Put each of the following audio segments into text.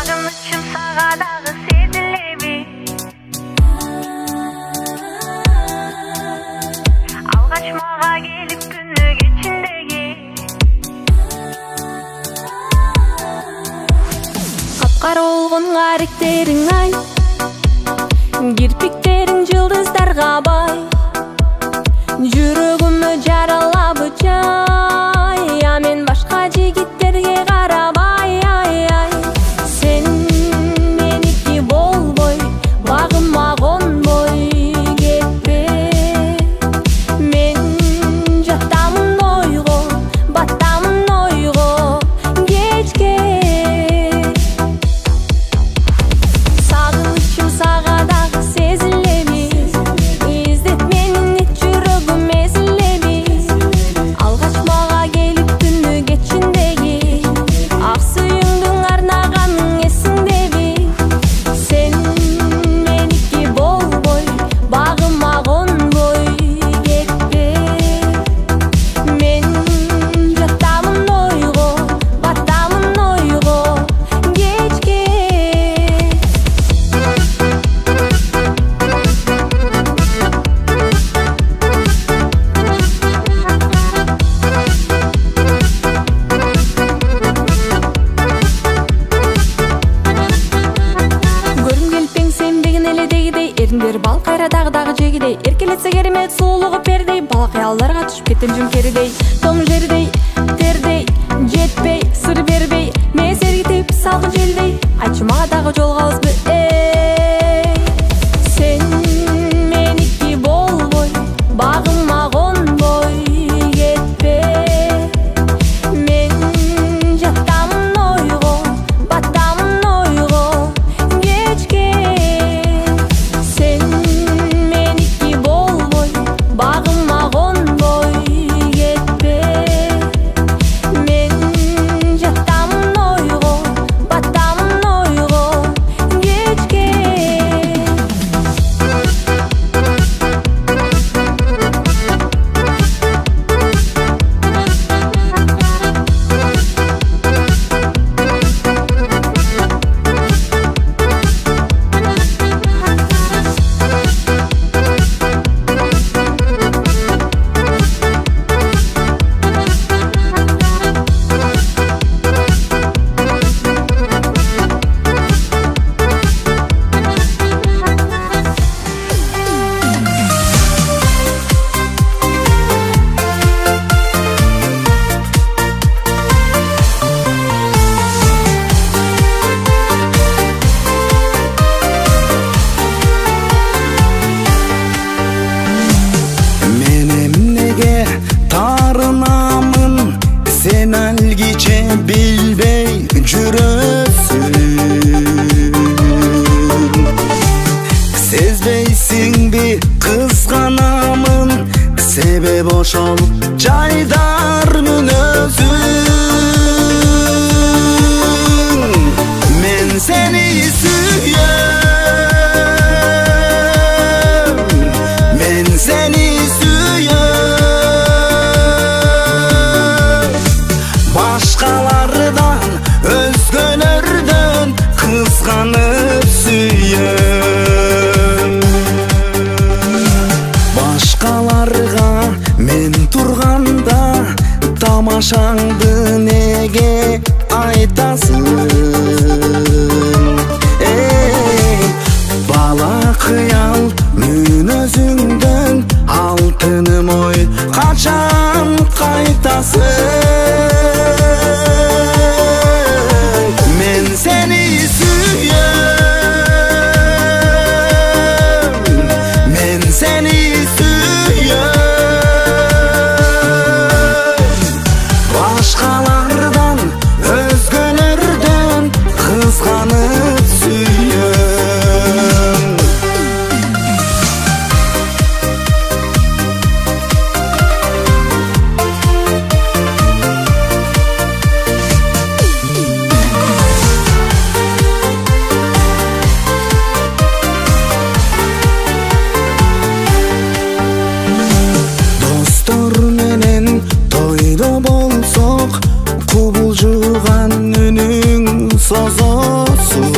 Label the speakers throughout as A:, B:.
A: Сагынычым сага дагы сезилеби? Алгач мага келип күнү кечиндеги капкара болгон каректериң ай, кирпиктериң жылдыздарга бай, жүрөгүмө жаралап жай, а мен башка жигиттерге карабай. Ай сен меники болбой, багыма конбой кетпе. Мен жатамын ойго, батамын ойго кечке. Сагынычым сага дагы сезилеби? Издеп менин жүрөгүм эзилеби? Алгач мага келип күнү кечиндеги ак сүйүңдүң арнаганың эсиңдеби? Сен меники болбой, багыма конбой кетпе. Мен жатамын ойго, батамын ойго кечке. Көрүм келпең сенбеген эле дегидей, эриңдер бал кайра дагы жегидей, эркелетсе керемет сулуугу пердей, бала кыялдарга түшүп кеттим жүмкеридей, том жердей, тердей, жетпей, сыр бербей, мен сергитип салгын желдей, айтчы мага дагы жолугабызбы? Сен меники болбой, багыма конбой кетпе. Мен жатамын ойго, батамын ойго кечке. Сен меники болбой, багыма конбой кетпе. Мен жатамын ойго, батамын ойго кечке.
B: Мен эмнеге таарынамын, сен алгиче билбей жүрөсүң. Сезбейсиңби кызганамын, себеп ошол жайдармын өзүң. Мен сени сүйөм, мен seni sүйөм. Başkalardan, özgölerden kızganıp sүйөm. Başkalarga men turganda tamaşаңды неге айтасың? Бала кыял мен өзүңдөн, алтыным ой качан кайтасың? Мен сени сүйөм, мен сени сүйөм. Başkalardan, özgölerden kızganıp sүйөm. болсок, кубулжуган үнүң созосуң.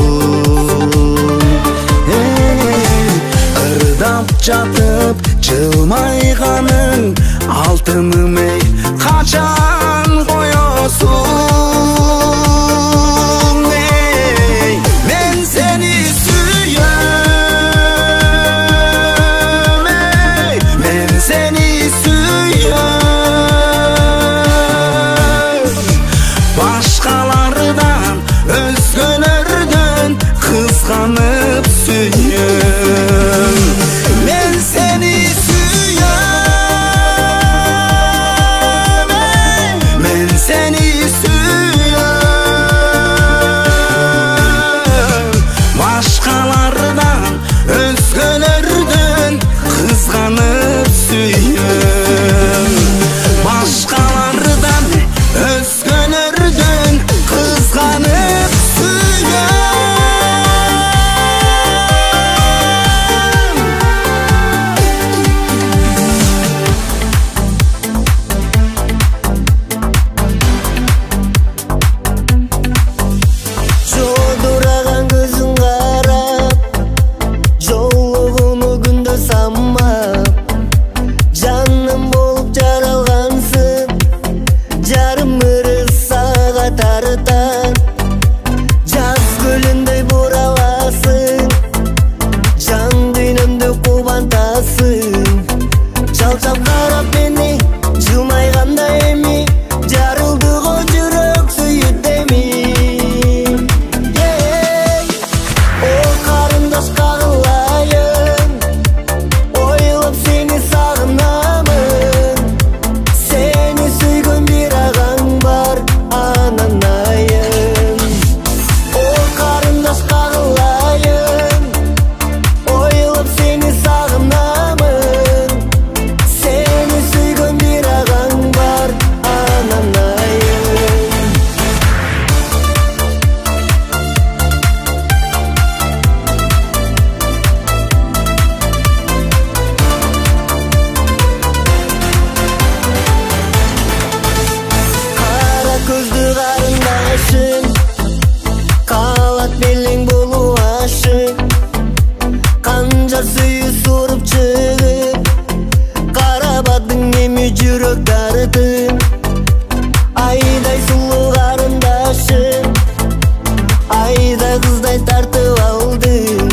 B: кандай тартып алдың.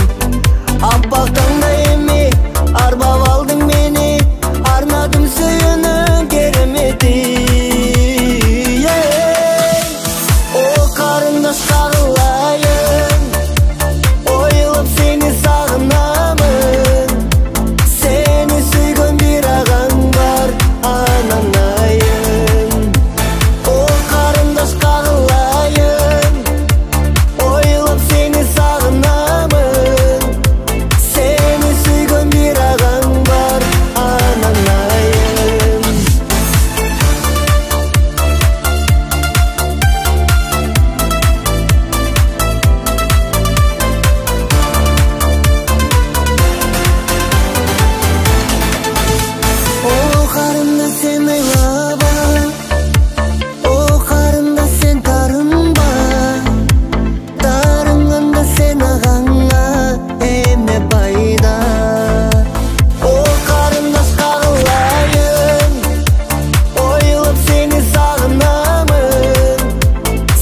B: Аппак таңдай эми арбап алдың мени, арнадым сүйүүнүн керемети. О карындаш кагылайын, ойлоп сени сагынамын. Сени сүйгөн бир агаң бар, анан айым. О карындаш кагылайын, ойлоп сени сагынамын. Сени сүйгөн бир агаң бар, анан айым. О карындаш сен ойлоба, о карындаш сен тарынба. Тарынганда сен агаңа эмне пайда? О карындаш кагылайын, ойлоп сени сагынамын.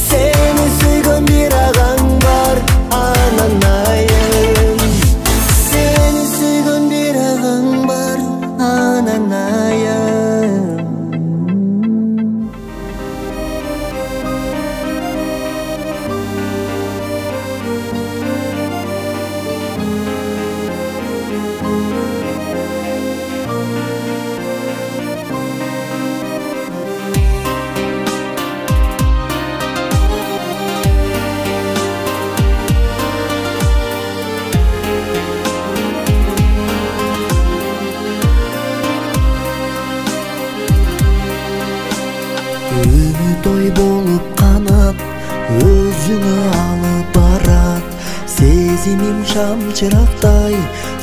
B: Сени сүйгөн бир агаң бар, анан айым. Сени сүйгөн бир агаң бар, анан айым. Үмүт ой болуп канат, өзүңө алып барат. Сезимим шамчырактай,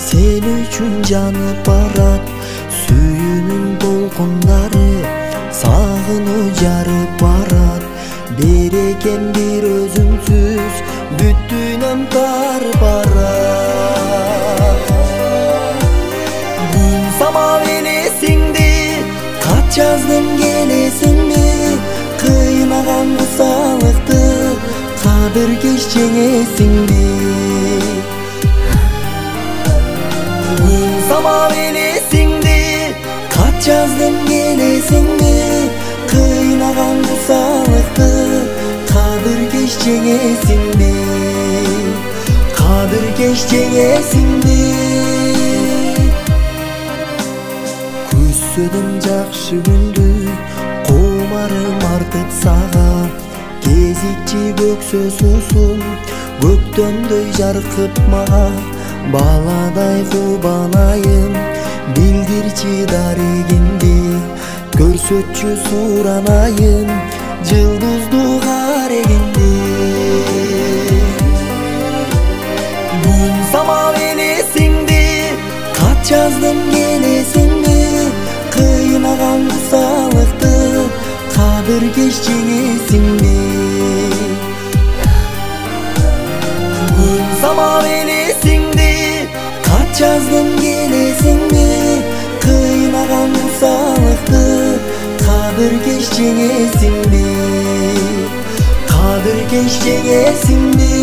B: сен үчүн жанып барат. Сүйүүнүн толкундары сагынуу жарып барат. Берекем бир өзүңсүз бүттүнөм тар барат. Күн самап элесиңди кат жаздым, келесиңби? Кыйнаган кусалыкты кадыр кеч жеңесиңби? Күн самап элесиңди кат жаздым, келесиңби? Кыйнаган кусалыкты кадыр кеч жеңесиңби? Кадыр кеч жеңесиңби? Күзсөдүм жакшы күндү, кумарым артып сага. Кезикчи көксө суусун көктөмдөй жаркып мага. Баладай кубанайым, билдирчи дарегинди. Көрсөтчү суранайым, жылдызду карегинди. Күн самап элесиңди кат жаздым, келесиңби? Кыйнаган кусалыкты кадыр кеч жеңесиңби? Күн самап элесиңди кат жаздым, келесиңби? Кыйнаган кусалыкты кадыр кеч жеңесиңби? Кадыр кеч жеңесиңби?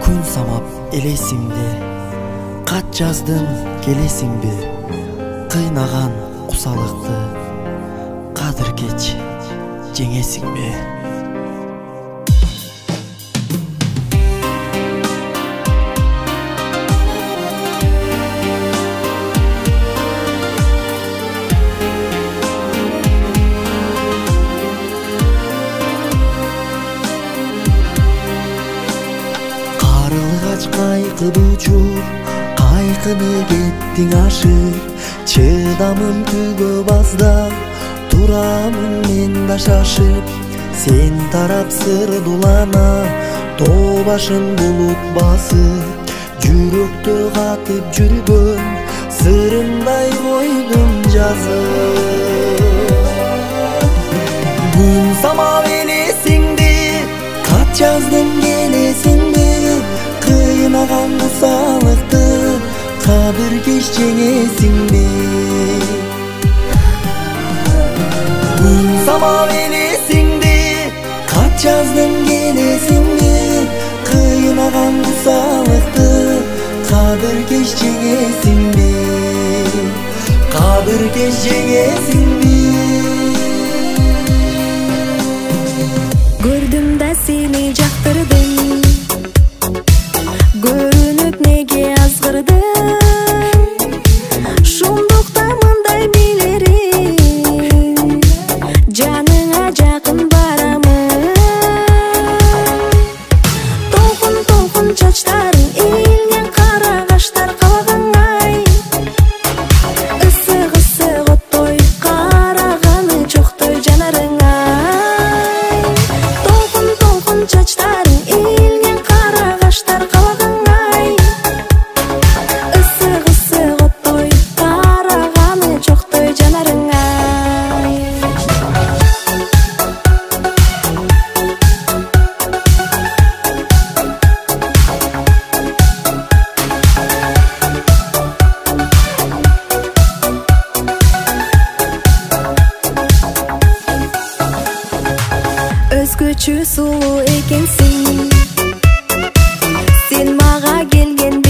B: Күн самап элесиңди кат жаздым, келесиңби? Кыйнаган кусалыкты кадыр кеч жеңесиңби? Кайкы учур, кайкыны кеттиң ашыр. Чыдамым түгөп аздап, турамын мен да шашып. Сен тарап сырдулана, тоо башын булут басып. Жүрөктө катып жүргөн сырымдай койдум жазып. Күн самап элесиңди кат жаздым, келесиңби? Кыйнаган кусалыкты кадыр кеч жеңесиңби? Күн самап элесиңди жаздың келесіңбі қиынаған құсалықты қабір кеш жеңесіңбі қабір кеш жеңесіңбі
A: көрдім да сені жақтырдым көрініп неге азғырдым шындықта мындай билерім жаныңа жақын барамын толқын чачтарың иілген қарағаштар қалаған ай ысық оттой қарағаны жоқтой жанарың ай толқын чачтарың иілген қарағаштар қалаған ай ысық оттой қарағаны жоқтой жанарың ай өзгөчө сулуу экенсиң сен мага келген